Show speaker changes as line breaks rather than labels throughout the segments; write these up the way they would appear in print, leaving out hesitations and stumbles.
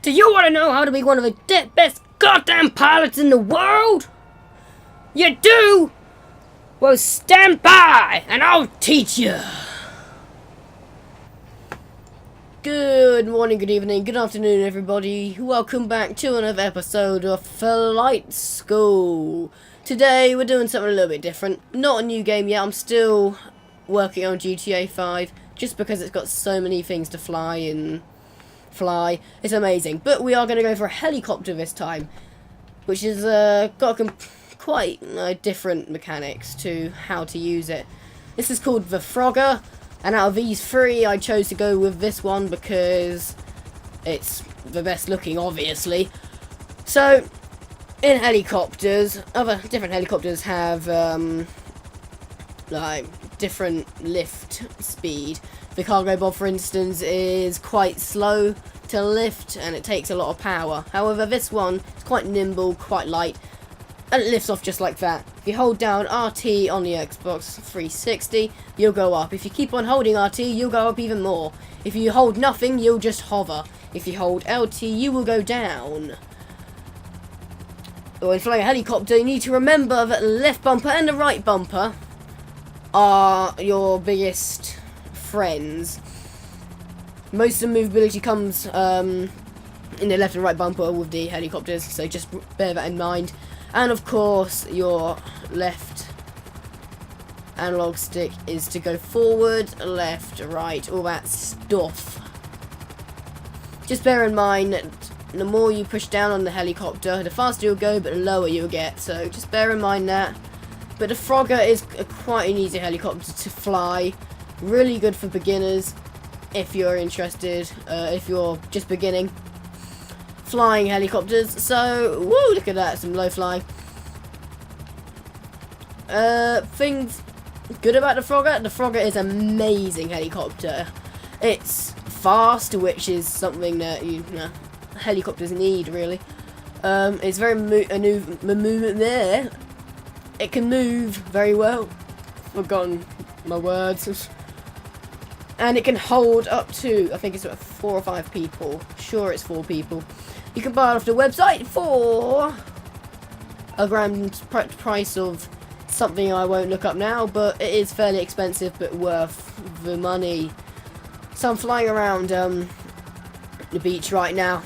Do you want to know how to be one of the best goddamn pilots in the world? You do? Well, stand by and I'll teach you. Good morning, good evening, good afternoon, everybody. Welcome back to another episode of Flight School. Today, we're doing something a little bit different. Not a new game yet. I'm still working on GTA5, just because it's got so many things to fly. It's amazing. But we are going to go for a helicopter this time, which has got quite different mechanics to how to use it. This is called the Frogger, and out of these three, I chose to go with this one because it's the best looking, obviously. So, in helicopters, different helicopters have like different lift speed. The cargo bob, for instance, is quite slow to lift and it takes a lot of power. However, this one is quite nimble, quite light, and it lifts off just like that. If you hold down RT on the Xbox 360, you'll go up. If you keep on holding RT, you'll go up even more. If you hold nothing, you'll just hover. If you hold LT, you will go down. When flying a helicopter, you need to remember that the left bumper and the right bumper are your biggest friends. Most of the movability comes in the left and right bumper with the helicopters, so just bear that in mind. And of course, your left analog stick is to go forward, left, right, all that stuff. Just bear in mind that the more you push down on the helicopter, the faster you'll go, but the lower you'll get. So just bear in mind that. But the Frogger is quite an easy helicopter to fly. Really good for beginners if you're interested, if you're just beginning flying helicopters. So, woo, look at that, some low flying. Things good about the Frogger is an amazing helicopter. It's fast, which is something that helicopters need, really. It's very movement there. It can move very well. Forgotten my words. And it can hold up to, I think it's about 4 or 5 people. Sure, it's 4 people. You can buy it off the website for a grand price of something I won't look up now, but it is fairly expensive, but worth the money. So I'm flying around the beach right now,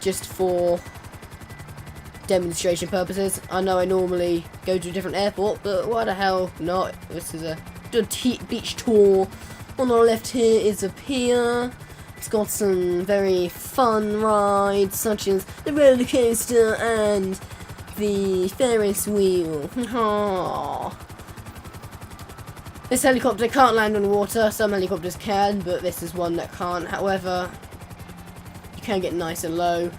just for demonstration purposes. I know I normally go to a different airport, but why the hell not? This is a beach tour. On the left here is a pier. It's got some very fun rides, such as the roller coaster and the Ferris wheel. This helicopter can't land on the water. Some helicopters can, but this is one that can't. However, you can get nice and low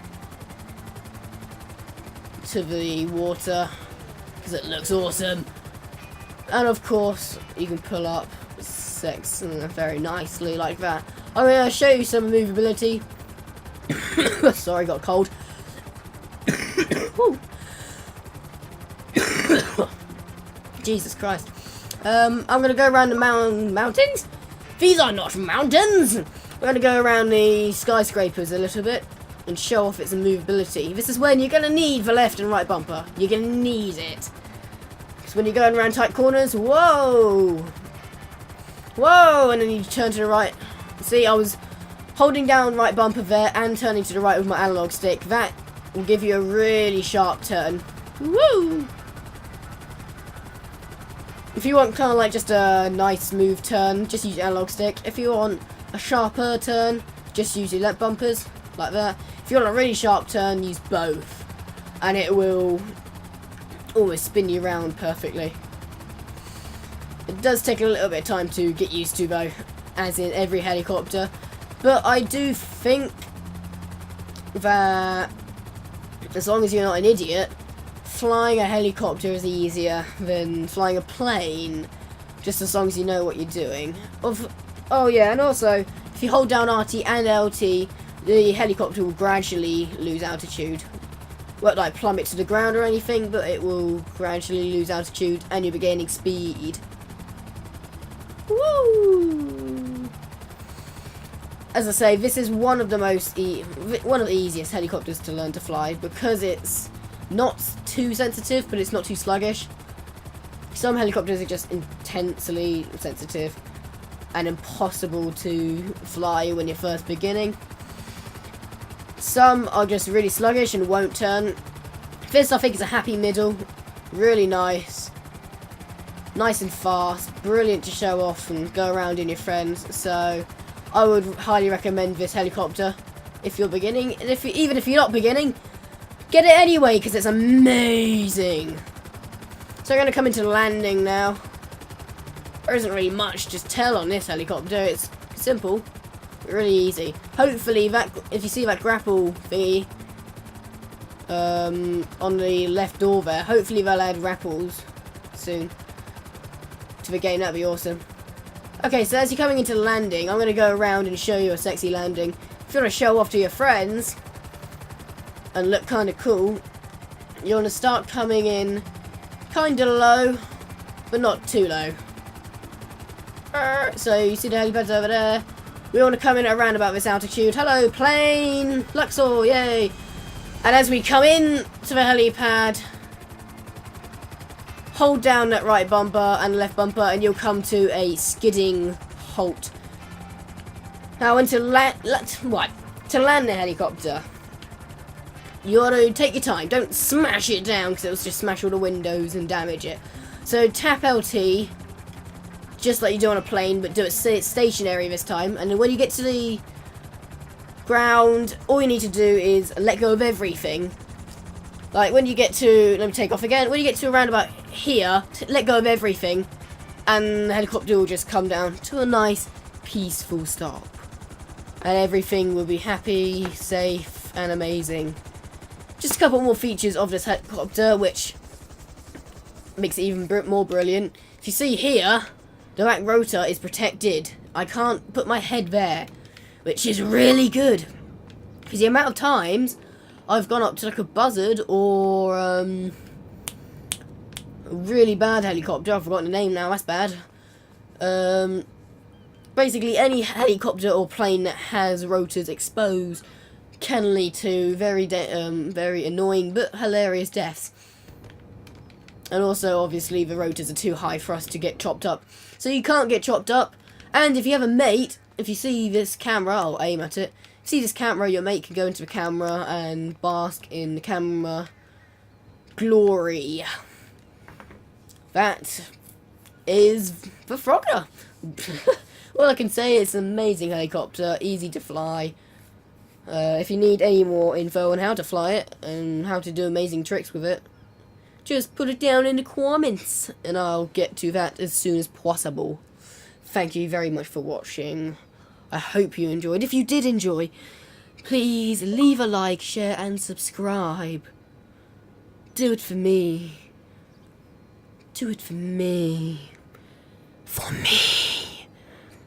to the water because it looks awesome. And of course, you can pull up very nicely like that. I'm going to show you some movability. Sorry, got a cold. Jesus Christ. I'm going to go around the mountains. These are not mountains. We're going to go around the skyscrapers a little bit and show off its movability. This is when you're going to need the left and right bumper. You're going to need it. Because when you're going around tight corners, whoa! Whoa! And then you turn to the right. See, I was holding down right bumper there and turning to the right with my analog stick. That will give you a really sharp turn. Woo! If you want kind of like just a nice smooth turn, just use your analog stick. If you want a sharper turn, just use your left bumpers, like that. If you want a really sharp turn, use both. And it will almost spin you around perfectly. It does take a little bit of time to get used to, though, as in every helicopter. But I do think that as long as you're not an idiot, flying a helicopter is easier than flying a plane, just as long as you know what you're doing. Oh yeah, and also, if you hold down RT and LT, the helicopter will gradually lose altitude. Won't like plummet to the ground or anything, but it will gradually lose altitude and you'll be gaining speed. Woo! as I say, this is one of the one of the easiest helicopters to learn to fly because it's not too sensitive, but it's not too sluggish. Some helicopters are just intensely sensitive and impossible to fly when you're first beginning. Some are just really sluggish and won't turn. This, I think, is a happy middle. Really nice. Nice and fast. Brilliant to show off and go around in your friends. So, I would highly recommend this helicopter if you're beginning. And even if you're not beginning, get it anyway because it's amazing. So, we're going to come into landing now. There isn't really much to tell on this helicopter. It's simple. Really easy. Hopefully, that if you see that grapple thingy on the left door there, hopefully they'll add rappels soon to the game. That'd be awesome. Okay, so as you're coming into landing, I'm going to go around and show you a sexy landing. If you want to show off to your friends and look kind of cool, you want to start coming in kind of low, but not too low. So you see the helipads over there. We want to come in around about this altitude. Hello, plane! Luxor, yay! And as we come in to the helipad, hold down that right bumper and left bumper and you'll come to a skidding halt. Now, when to land the helicopter, you ought to take your time. Don't smash it down because it'll just smash all the windows and damage it. So tap LT, just like you do on a plane, but do it stationary this time. And then when you get to the ground, all you need to do is let go of everything. Like when you get to, let me take off again. When you get to around about here, let go of everything, and the helicopter will just come down to a nice, peaceful stop. And everything will be happy, safe, and amazing. Just a couple more features of this helicopter, which makes it even more brilliant. If you see here, the back rotor is protected. I can't put my head there, which is really good. Because the amount of times I've gone up to like a buzzard or a really bad helicopter. I've forgotten the name now, that's bad. Basically any helicopter or plane that has rotors exposed can lead to very annoying but hilarious deaths. And also, obviously, the rotors are too high for us to get chopped up. So you can't get chopped up. And if you have a mate, if you see this camera, I'll aim at it. If you see this camera, your mate can go into the camera and bask in the camera glory. That is the Frogger. All I can say is an amazing helicopter, easy to fly. If you need any more info on how to fly it and how to do amazing tricks with it, just put it down in the comments and I'll get to that as soon as possible. Thank you very much for watching. I hope you enjoyed. If you did enjoy, please leave a like, share and subscribe. Do it for me. Do it for me. For me.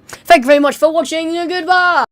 Thank you very much for watching and goodbye.